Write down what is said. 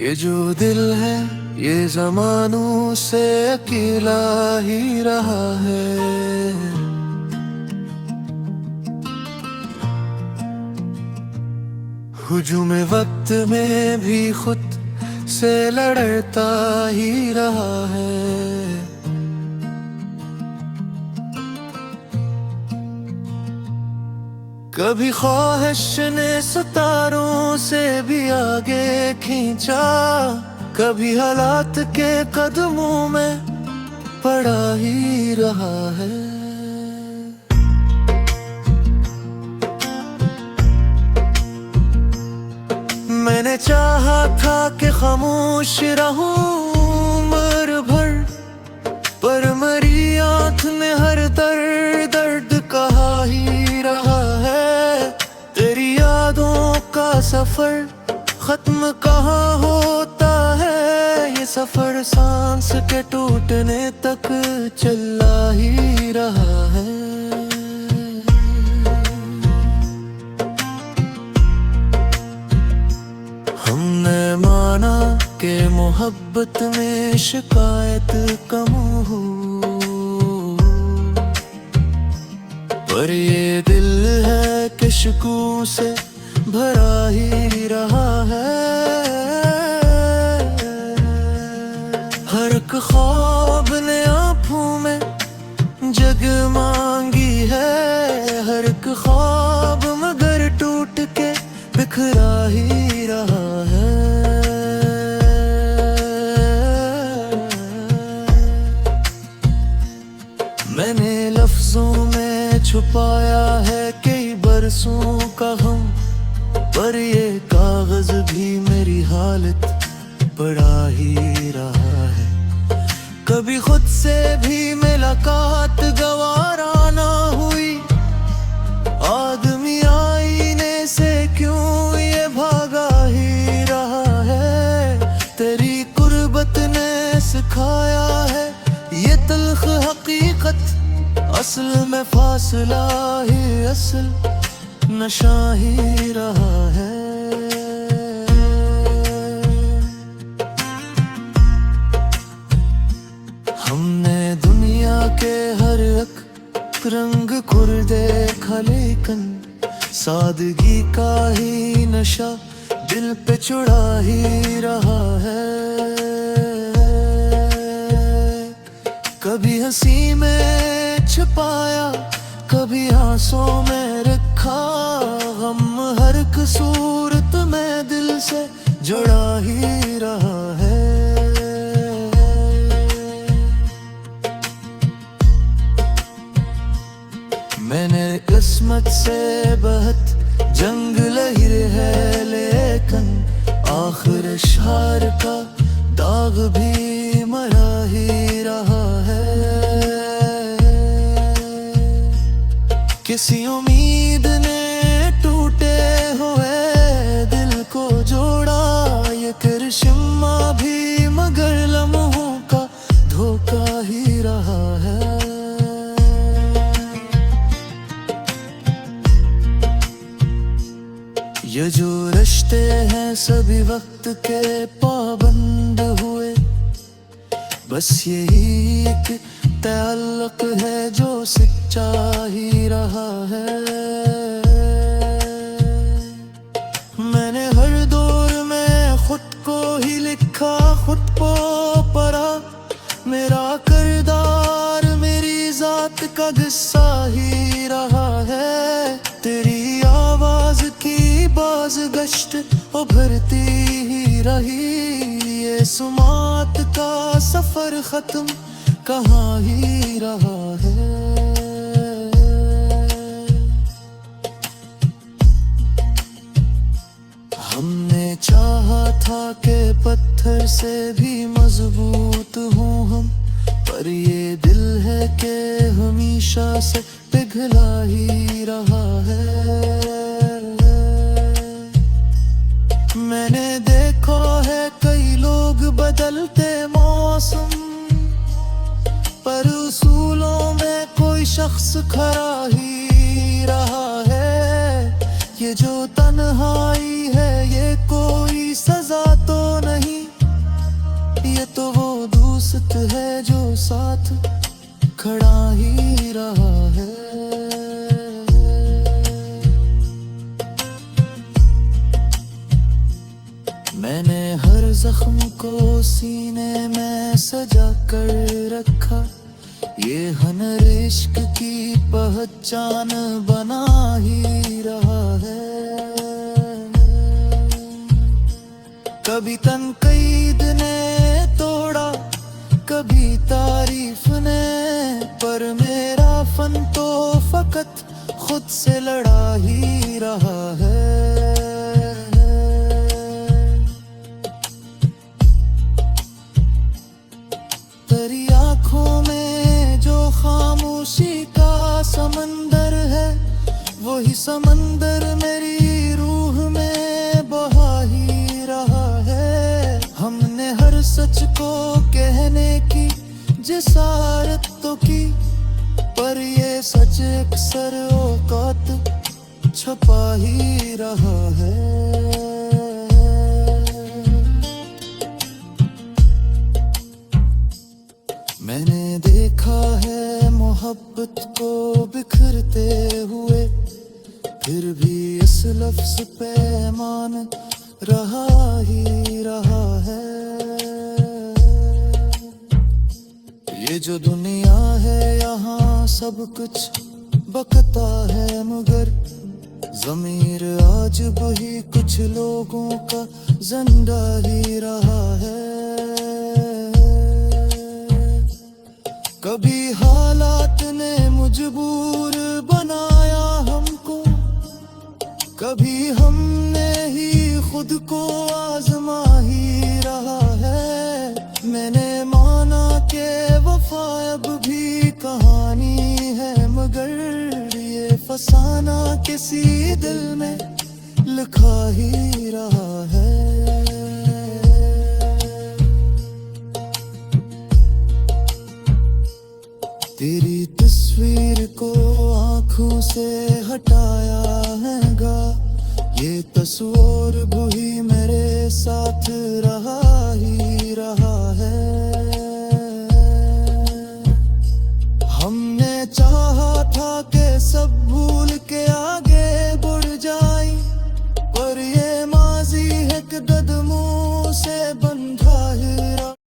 ये जो दिल है ये ज़मानों से अकेला ही रहा है। हुजूम वक्त में भी खुद से लड़ता ही रहा है। कभी ख्वाहिश ने सितारों से भी आगे खींचा, कभी हालात के कदमों में पड़ा ही रहा है। मैंने चाहा था कि खामोश रहूं उम्र भर, पर मेरी आंख ने हर दर्द कहा ही रहा है। तेरी यादों का सफर खत्म कहाँ होता है, ये सफर सांस के टूटने तक चला ही रहा है। हमने माना कि मोहब्बत में शिकायत कम हो, पर ये दिल है कि शिकू से भरा ही रहा है। हर एक ख्वाब ने आँखों में जग मांगी है, हर एक ख्वाब मगर टूट के बिखरा ही रहा है। मैंने लफ्जों में छुपाया है कई बरसों का गम, पर ये कागज भी मेरी हालत पढ़ा ही रहा है। कभी खुद से भी मुलाकात गवारा ना हुई, आदमी आईने से क्यों ये भागा ही रहा है। तेरी कुर्बत ने सिखाया है ये तल्ख हकीकत, असल में फासला ही असल नशा ही रहा है। हमने दुनिया के हर एक रंग खुर देखा, लेकिन सादगी का ही नशा दिल पे चढ़ा ही रहा है। कभी हंसी में छुपाया, कभी आंसू में रखा, हम हर एक सूरत में दिल से जुड़ा ही रहा है। मैंने किस्मत से बहुत जंग लही है, लेकिन आखिर इश्हार का दाग भी मरा ही रहा है। किसी उम्मीद ने टूटे हुए दिल को जोड़ा, ये करिश्मा भी मगर लम्हों का धोखा ही रहा है। ये जो रिश्ते हैं सभी वक्त के पाबंद हुए, बस यही एक ताल्लुक है जो सच्चा ही रहा है। मैंने हर दौर में खुद को ही लिखा, खुद को पढ़ा, मेरा किरदार मेरी जात का किस्सा ही रहा है। तेरी आवाज की बाज़गश्त उभरती ही रही, ये सुमात का सफर खत्म कहाँ ही रहा है। हमने चाहा था कि पत्थर से भी मजबूत हूँ हम, पर ये दिल है कि हमेशा से पिघला ही रहा है। मैंने देखा है कई लोग बदलते मौसम, पर उसूलों में कोई शख्स खड़ा ही रहा है। ये जो तन्हाई है ये कोई सजा तो नहीं, दोस्त है जो साथ खड़ा ही रहा है। मैंने हर जख्म को सीने में सजा कर रखा, ये हुनर इश्क की पहचान बना ही रहा है। कभी तनकीद ने तोड़ा, कभी तारीफ ने, पर मेरा फन तो फकत खुद से लड़ा ही रहा है। तेरी आंखों में जो खामोशी का समंदर है, वही समंदर मेरी रूह में बहा ही रहा है। हमने हर सच को कहने की जिसारत तो की, पर ये सच अक्सर औकात छुपा ही रहा है। मैंने देखा है मोहब्बत को बिखरते हुए, फिर भी इस लफ्ज पे ईमान रहा ही रहा है। ये जो दुनिया है यहाँ सब कुछ बकता है, मगर ज़मीर आज भी कुछ लोगों का जिंदा ही रहा है। कभी हालात ने मजबूर बनाया हमको, कभी हमने ही खुद को आजमा ही रहा है। मैंने माना कि वफा अब भी कहानी है, मगर ये फसाना किसी दिल में लिखा ही रहा है। तेरी तस्वीर को आंखों से हटाया है गा, ये तस्वीर भी मेरे साथ रहा ही रहा है।